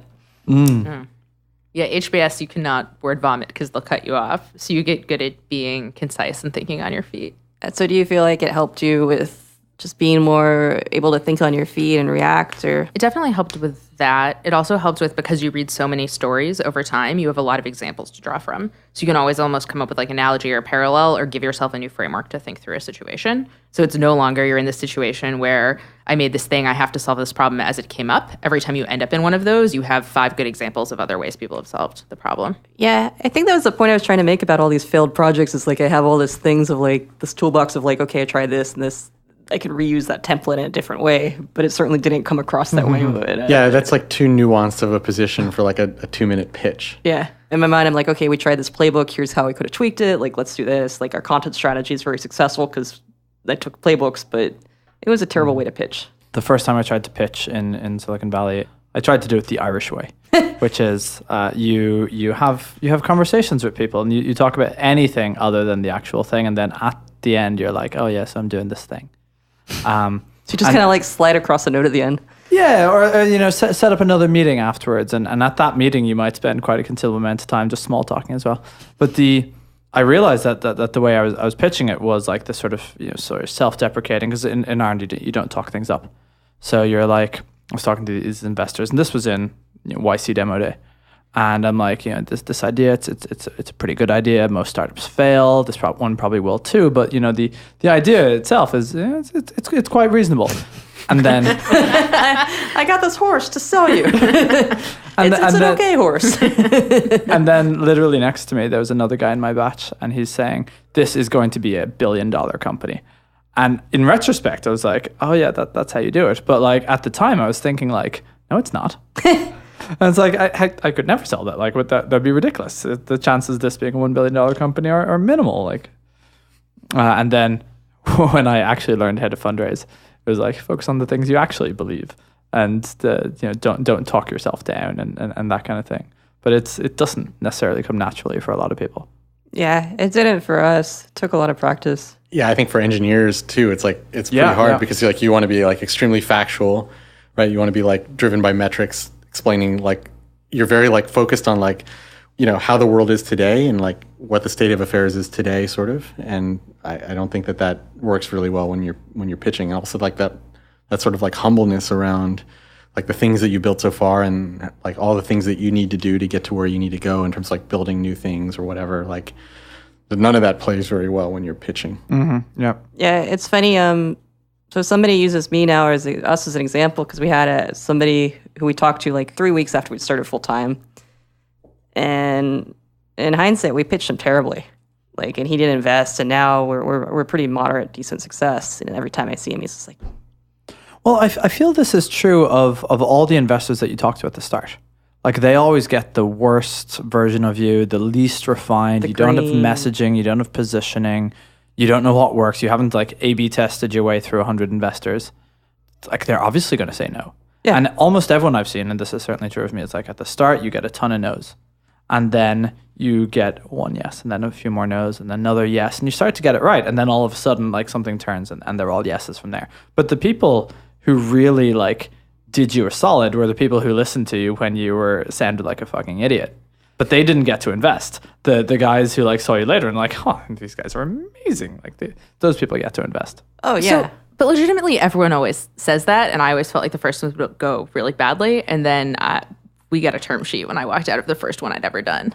Yeah, HBS, you cannot word vomit because they'll cut you off. So you get good at being concise and thinking on your feet. So do you feel like it helped you with just being more able to think on your feet and react? Or It definitely helped with that. It also helped with, because you read so many stories over time, you have a lot of examples to draw from. So you can always almost come up with like an analogy or a parallel or give yourself a new framework to think through a situation. So it's no longer you're in this situation where I made this thing, I have to solve this problem as it came up. Every time you end up in one of those, you have 5 good examples of other ways people have solved the problem. yeah, I think that was the point I was trying to make about all these failed projects. Is like I have all these things of like this toolbox of like, okay, I tried this and this. I could reuse that template in a different way, but it certainly didn't come across that way. But, Yeah, that's like too nuanced of a position for like a 2-minute pitch. Yeah. In my mind, I'm like, okay, we tried this playbook. Here's how we could have tweaked it. Like, let's do this. Like, our content strategy is very successful because I took playbooks, but it was a terrible way to pitch. The first time I tried to pitch in Silicon Valley, I tried to do it the Irish way, which is you have conversations with people and you talk about anything other than the actual thing, and then at the end you're like, oh yes, I'm doing this thing. So you just kind of like slide across a note at the end. Yeah, or set up another meeting afterwards, and at that meeting you might spend quite a considerable amount of time just small talking as well. But I realized that the way I was pitching it was like this sort of self-deprecating, because in R&D you don't talk things up. So you're like, I was talking to these investors, and this was in YC demo day, and I'm like, this idea, it's a pretty good idea. Most startups fail. This one probably will too. But the idea itself is it's quite reasonable. And then I got this horse to sell you. It's an okay horse. And then literally next to me, there was another guy in my batch, and he's saying, this is going to be $1 billion company. And in retrospect, I was like, oh yeah, that's how you do it. But like at the time, I was thinking like, no, it's not. And it's like, I could never sell that. Like, that'd be ridiculous. The chances of this being a $1 billion company are minimal. Like, and then when I actually learned how to fundraise, it was like, focus on the things you actually believe, and don't talk yourself down and that kind of thing. But it doesn't necessarily come naturally for a lot of people. Yeah, it didn't for us. It took a lot of practice. Yeah, I think for engineers too, it's like it's pretty hard because like you want to be like extremely factual, right? You want to be like driven by metrics, explaining like you're very like focused on like how the world is today and like what the state of affairs is today, sort of. And I don't think that works really well when you're pitching. And also like that sort of like humbleness around like the things that you built so far and like all the things that you need to do to get to where you need to go in terms of like building new things or whatever. Like none of that plays very well when you're pitching. Mm-hmm. Yeah. Yeah, it's funny. So somebody uses me now as us as an example because we had somebody who we talked to like 3 weeks after we started full time, and in hindsight, we pitched him terribly. Like, and he didn't invest, and now we're pretty moderate, decent success. And every time I see him, he's just like. Well, I feel this is true of all the investors that you talk to at the start. Like, they always get the worst version of you, the least refined. You don't have messaging, you don't have positioning, you don't know what works. You haven't like A/B tested your way through 100 investors. Like, they're obviously going to say no. Yeah. And almost everyone I've seen, and this is certainly true of me, it's like at the start, you get a ton of no's. And then you get one yes, and then a few more no's, and then another yes. And you start to get it right. And then all of a sudden, like something turns and they're all yeses from there. But the people who really like did you a solid were the people who listened to you when you were sounded like a fucking idiot. But they didn't get to invest. The guys who like saw you later and like, oh, these guys are amazing. Like those people get to invest. Oh, yeah. But legitimately, everyone always says that, and I always felt like the first one would go really badly, and then we got a term sheet when I walked out of the first one I'd ever done.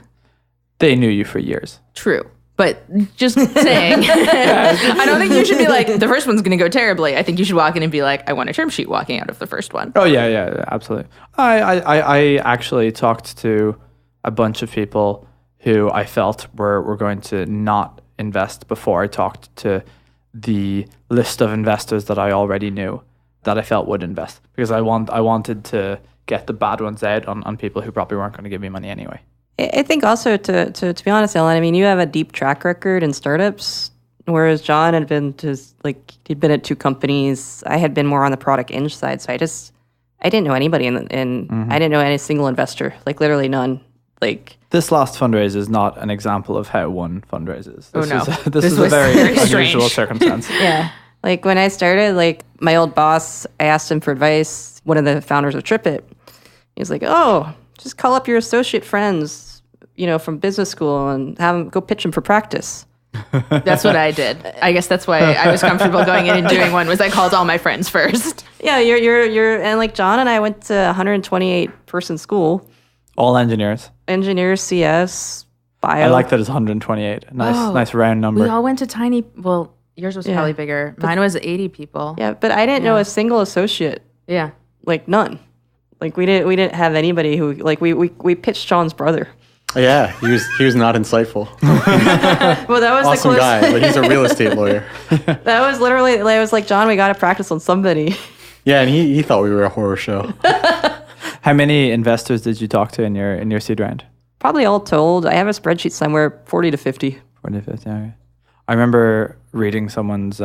They knew you for years. True. But just saying, I don't think you should be like, the first one's going to go terribly. I think you should walk in and be like, I want a term sheet walking out of the first one. Oh, yeah, absolutely. I actually talked to a bunch of people who I felt were going to not invest before I talked to the list of investors that I already knew that I felt would invest, because I wanted to get the bad ones out on people who probably weren't going to give me money anyway. I think also to be honest, Ellen, I mean, you have a deep track record in startups, whereas John had been he'd been at 2 companies. I had been more on the product eng side, so I didn't know anybody, and I didn't know any single investor, like literally none. Like this last fundraise is not an example of how one fundraises. This is was a very unusual strange. circumstance. yeah, like when I started, like my old boss, I asked him for advice. One of the founders of TripIt, he's like, "Oh, just call up your associate friends, from business school, and have them go pitch them for practice." That's what I did. I guess that's why I was comfortable going in and doing one, was I called all my friends first. Yeah, you're and like John and I went to 128 person school. All engineers. Engineers, CS, bio. I like that it's 128. Nice round number. We all went to tiny, well, yours was probably bigger. Mine was 80 people. Yeah, but I didn't know a single associate. Yeah. Like none. Like we didn't have anybody who, like we pitched John's brother. Yeah, he was not insightful. Well, that was Awesome guy, but he's a real estate lawyer. That was literally, I was like, John, we got to practice on somebody. Yeah, and he thought we were a horror show. How many investors did you talk to in your seed round? Probably all told, I have a spreadsheet somewhere, 40 to 50. 40 to 50, okay. I remember reading someone's,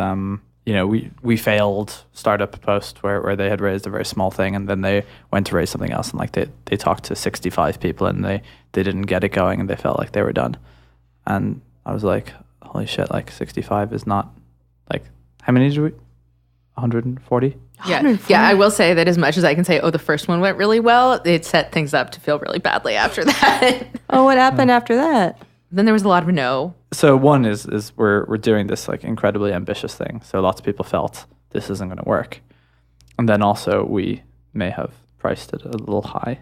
we failed startup post where they had raised a very small thing, and then they went to raise something else, and like they talked to 65 people, and they didn't get it going, and they felt like they were done. And I was like, holy shit, like 65 is not, like, how many did we? 140? Yeah. Yeah, I will say that as much as I can say, the first one went really well, it set things up to feel really badly after that. Oh, what happened after that? Then there was a lot of no. So one is we're doing this like incredibly ambitious thing. So lots of people felt this isn't going to work. And then also we may have priced it a little high.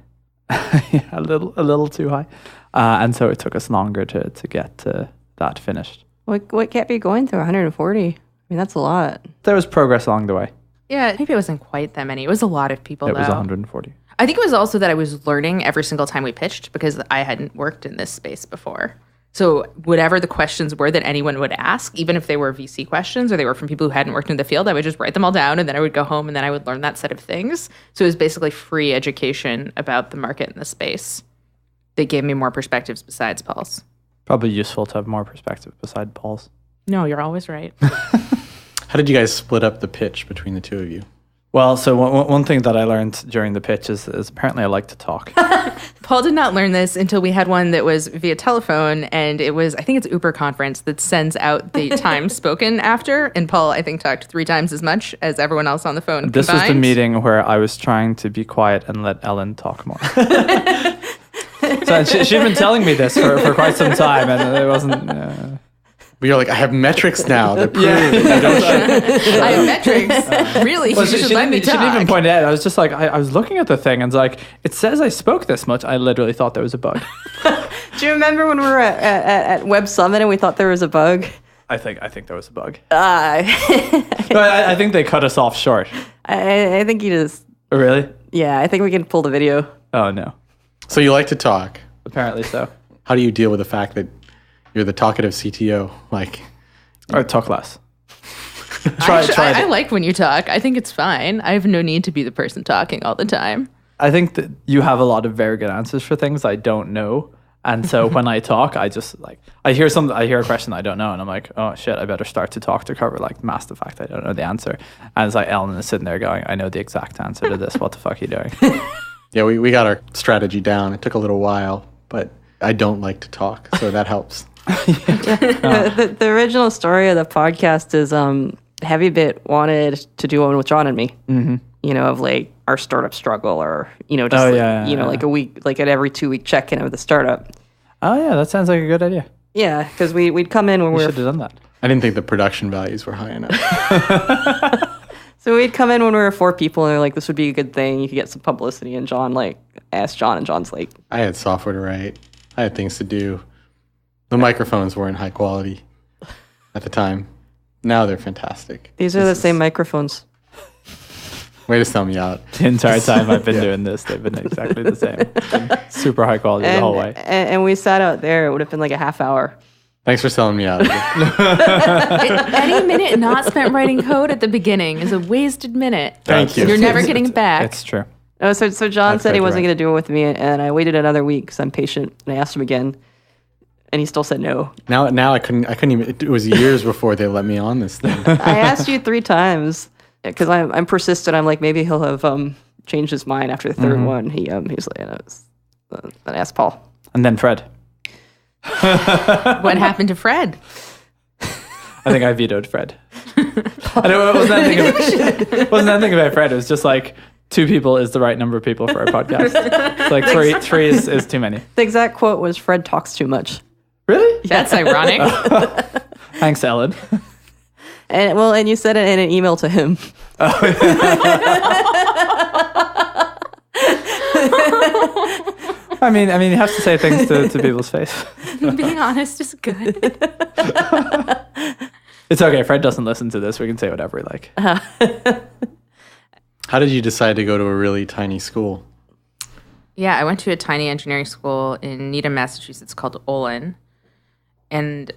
a little too high. And so it took us longer to get to that finished. What kept you going through 140? I mean, that's a lot. There was progress along the way. Yeah, maybe it wasn't quite that many. It was a lot of people, It was though. 140. I think it was also that I was learning every single time we pitched, because I hadn't worked in this space before. So whatever the questions were that anyone would ask, even if they were VC questions or they were from people who hadn't worked in the field, I would just write them all down, and then I would go home and then I would learn that set of things. So it was basically free education about the market and the space. They gave me more perspectives besides Paul's. Probably useful to have more perspective beside Paul's. No, you're always right. How did you guys split up the pitch between the two of you? Well, so one thing that I learned during the pitch is apparently I like to talk. Paul did not learn this until we had one that was via telephone, and it was, I think it's Uber Conference that sends out the time spoken after, and Paul, I think, talked 3 times as much as everyone else on the phone This combined. was the meeting where I was trying to be quiet and let Ellen talk more. So she'd been telling me this for quite some time, and it wasn't... But you're like, I have metrics now that prove that you don't I have metrics. Really? Well, you should let me she didn't even talk. point it out. I was just like, I was looking at the thing and it's like, it says I spoke this much. I literally thought there was a bug. Do you remember when we were at Web Summit and we thought there was a bug? I think there was a bug. I No, I think they cut us off short. think you just, Oh, really? yeah, I think we can pull the video. Oh, no. So you like to talk. Apparently so. How do you deal with the fact that you're the talkative CTO? Like, Or talk less. I like when you talk. I think it's fine. I have no need to be the person talking all the time. I think that you have a lot of very good answers for things I don't know. And so when I talk, I just like, I hear a question I don't know, and I'm like, oh shit, I better start to talk to cover like mass the fact I don't know the answer. And it's like Ellen is sitting there going, I know the exact answer to this. What the fuck are you doing? Yeah, we got our strategy down. It took a little while, but I don't like to talk, so that helps. The original story of the podcast is Heavybit wanted to do one with John and me. Mm-hmm. You know, of like our startup struggle, or just like a week, like an every 2-week check-in of the startup. Oh yeah, that sounds like a good idea. Yeah, because we'd come in when we should have done that. I didn't think the production values were high enough. So we'd come in when we were 4 people, and they're like, this would be a good thing. You could get some publicity. And John asked John, and John's like, I had software to write. I had things to do. The microphones weren't high quality at the time. Now they're fantastic. These are the same microphones. Way to sell me out. The entire time I've been doing this, they've been exactly the same. Super high quality the whole way. And we sat out there. It would have been like a half hour. Thanks for selling me out. Any minute not spent writing code at the beginning is a wasted minute. Thank you. You're never getting it back. It's true. Oh, so John said he wasn't going to do it with me, and I waited another week because I'm patient, and I asked him again, and he still said no. Now I couldn't even. It was years before they let me on this thing. I asked you 3 times because I'm persistent. I'm like, maybe he'll have changed his mind after the 3rd one. He's like, then I asked Paul, and then Fred. What happened to Fred? I think I vetoed Fred. It wasn't that thing about Fred. It was just like 2 people is the right number of people for our podcast. Like three is too many. The exact quote was, "Fred talks too much." Really? That's ironic. Thanks, Ellen. And you said it in an email to him. I mean, you have to say things to people's face. Being honest is good. It's okay. Fred doesn't listen to this. We can say whatever we like. How did you decide to go to a really tiny school? Yeah, I went to a tiny engineering school in Needham, Massachusetts called Olin. And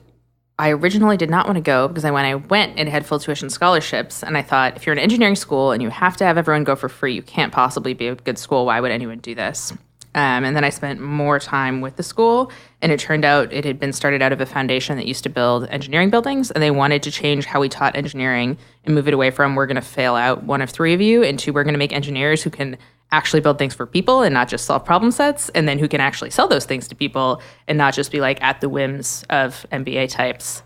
I originally did not want to go because when I went, it had full tuition scholarships. And I thought, if you're an engineering school and you have to have everyone go for free, you can't possibly be a good school. Why would anyone do this? And then I spent more time with the school, and it turned out it had been started out of a foundation that used to build engineering buildings, and they wanted to change how we taught engineering and move it away from we're going to fail out one of 3 of you into we're going to make engineers who can actually build things for people and not just solve problem sets, and then who can actually sell those things to people and not just be like at the whims of MBA types.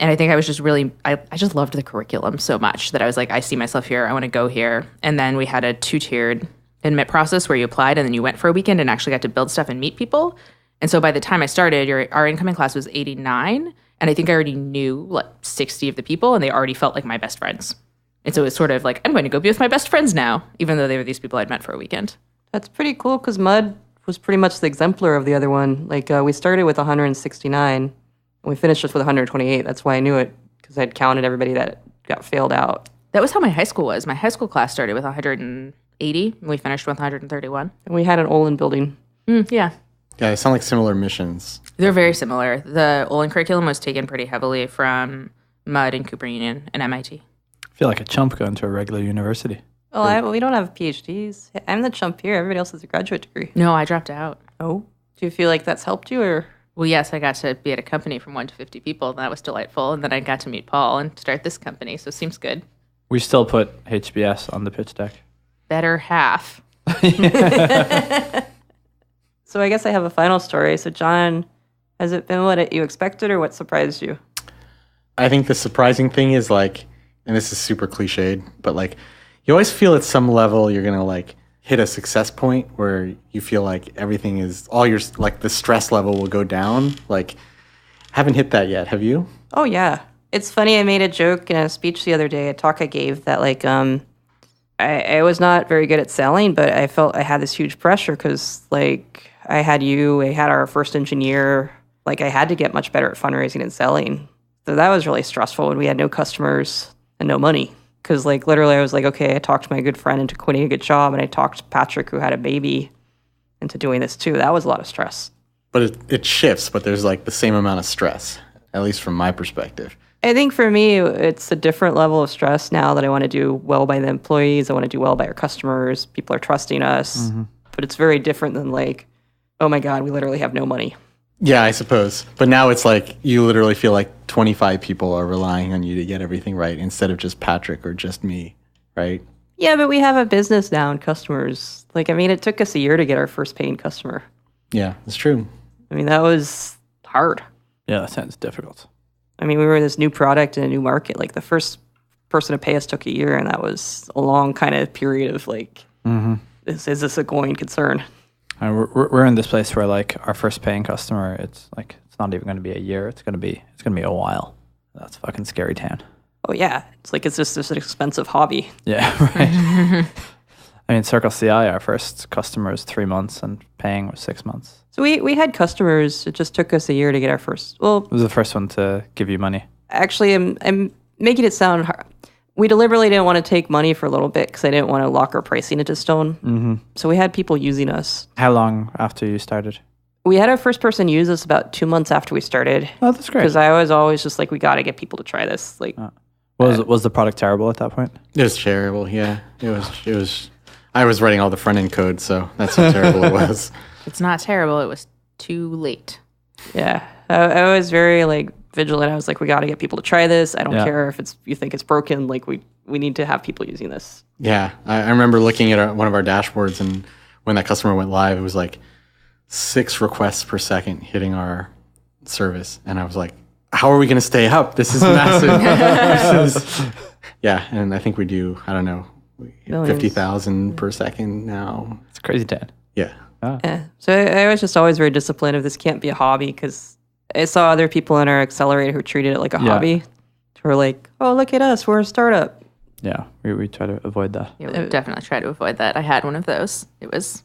And I think I was just really, I just loved the curriculum so much that I was like, I see myself here, I want to go here. And then we had a 2-tiered admit process where you applied and then you went for a weekend and actually got to build stuff and meet people. And so by the time I started, our incoming class was 89. And I think I already knew like 60 of the people, and they already felt like my best friends. And so it was sort of like, I'm going to go be with my best friends now, even though they were these people I'd met for a weekend. That's pretty cool because Mud was pretty much the exemplar of the other one. Like we started with 169 and we finished just with 128. That's why I knew it, because I'd counted everybody that got failed out. That was how my high school was. My high school class started with 180 and we finished with 131. And we had an Olin building. Yeah. Yeah, they sound like similar missions. They're very similar. The Olin curriculum was taken pretty heavily from Mud and Cooper Union and MIT. I feel like a chump going to a regular university. Well, we don't have PhDs. I'm the chump here. Everybody else has a graduate degree. No, I dropped out. Oh? Do you feel like that's helped you, or? Well, yes, I got to be at a company from 1 to 50 people, and that was delightful. And then I got to meet Paul and start this company, so it seems good. We still put HBS on the pitch deck. Better half. So I guess I have a final story. So John, has it been what you expected, or what surprised you? I think the surprising thing is like, and this is super cliched, but like you always feel at some level you're going to like hit a success point where you feel like everything is all your, like the stress level will go down. Like, haven't hit that yet. Have you? Oh yeah. It's funny. I made a joke in a speech the other day, a talk I gave, that like, I was not very good at selling, but I felt I had this huge pressure because like I had our first engineer, like I had to get much better at fundraising and selling. So that was really stressful when we had no customers and no money. Because like literally I was like, okay, I talked my good friend into quitting a good job, and I talked Patrick, who had a baby, into doing this too. That was a lot of stress. But it shifts, but there's like the same amount of stress, at least from my perspective. I think for me, it's a different level of stress now that I want to do well by the employees. I want to do well by our customers. People are trusting us. Mm-hmm. But it's very different than like, oh my God, we literally have no money. Yeah, I suppose. But now it's like you literally feel like 25 people are relying on you to get everything right instead of just Patrick or just me, right? Yeah, but we have a business now and customers. Like, I mean, it took us a year to get our first paying customer. Yeah, that's true. I mean, that was hard. Yeah, that sounds difficult. I mean, we were this new product in a new market. Like, the first person to pay us took a year, and that was a long kind of period of like, is this a going concern? And we're in this place where like our first paying customer, it's not even going to be a year. It's going to be a while. That's fucking scary town. Oh yeah, it's just this expensive hobby. Yeah, right. I mean, Circle CI, our first customer is 3 months, and paying was 6 months. So we had customers. It just took us a year to get our first. Well, It was the first one to give you money. actually, I'm making it sound hard. We deliberately didn't want to take money for a little bit because I didn't want to lock our pricing into stone. Mm-hmm. So we had people using us. How long after you started? We had our first person use us about 2 months after we started. Oh, that's great. Because I was always just like, we got to get people to try this. Like, Was the product terrible at that point? It was terrible, yeah. It was. I was writing all the front end code, so that's how terrible it was. It's not terrible. It was too late. yeah, I was very like vigilant. I was like, we got to get people to try this. I don't care if you think it's broken. Like we need to have people using this. Yeah, I remember looking at one of our dashboards, and when that customer went live, it was like 6 requests per second hitting our service, and I was like, how are we going to stay up? This is massive. Yeah, and I think we do, I don't know, 50,000 per second now. It's crazy, Dan. Yeah. Yeah. So I was just always very disciplined of this can't be a hobby because I saw other people in our accelerator who treated it like a hobby. Who were like, oh, look at us, we're a startup. Yeah, we try to avoid that. Yeah, we definitely try to avoid that. I had one of those. It was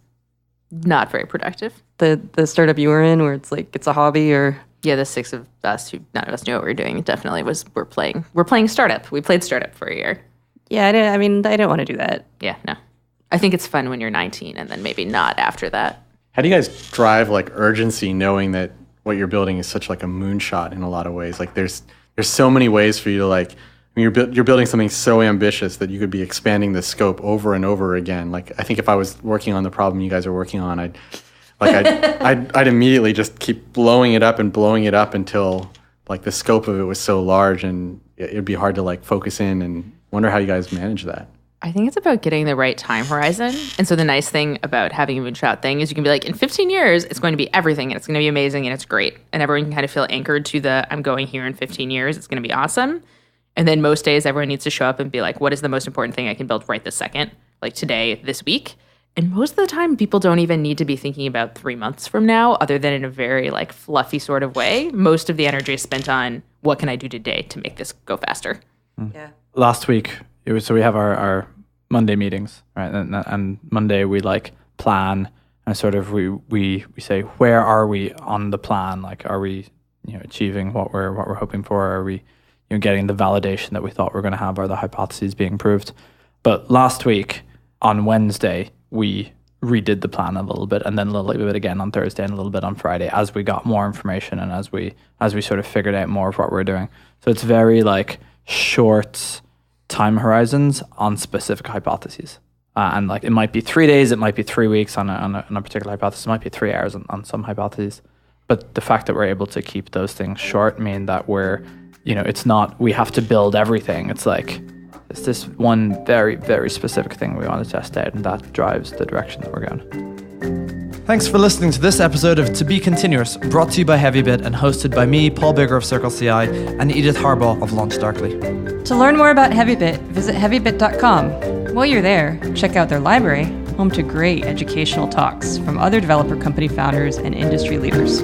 not very productive. The startup you were in where it's like it's a hobby or Yeah, the 6 of us who none of us knew what we were doing. It definitely was. We're playing startup. We played startup for a year. yeah, I didn't want to do that. Yeah, no. I think it's fun when you're 19 and then maybe not after that. How do you guys drive like urgency knowing that what you're building is such like a moonshot in a lot of ways? Like there's so many ways for you to like, I mean, you're building something so ambitious that you could be expanding the scope over and over again. Like I think if I was working on the problem you guys are working on, I'd immediately just keep blowing it up until like the scope of it was so large and it'd be hard to like focus in, and wonder how you guys manage that. I think it's about getting the right time horizon. And so the nice thing about having a moonshot thing is you can be like, in 15 years, it's going to be everything and it's going to be amazing and it's great. And everyone can kind of feel anchored to I'm going here in 15 years. It's going to be awesome. And then most days, everyone needs to show up and be like, what is the most important thing I can build right this second? Like today, this week. And most of the time, people don't even need to be thinking about 3 months from now, other than in a very like fluffy sort of way. Most of the energy is spent on what can I do today to make this go faster. Yeah. Last week, so we have our Monday meetings, right? And Monday we like plan and sort of we say, where are we on the plan? Like, are we achieving what we're hoping for? Are we getting the validation that we thought we were going to have? Are the hypotheses being proved? But last week on Wednesday we redid the plan a little bit, and then a little bit again on Thursday and a little bit on Friday as we got more information and as we sort of figured out more of what we're doing. So it's very like short time horizons on specific hypotheses. And like it might be 3 days, it might be 3 weeks on a particular hypothesis, it might be 3 hours on some hypotheses. But the fact that we're able to keep those things short mean that we're, it's not, we have to build everything. It's like, it's this one very, very specific thing we want to test out, and that drives the direction that we're going. Thanks for listening to this episode of To Be Continuous, brought to you by Heavybit and hosted by me, Paul Bigger of Circle CI, and Edith Harbaugh of LaunchDarkly. To learn more about Heavybit, visit heavybit.com. While you're there, check out their library, home to great educational talks from other developer company founders and industry leaders.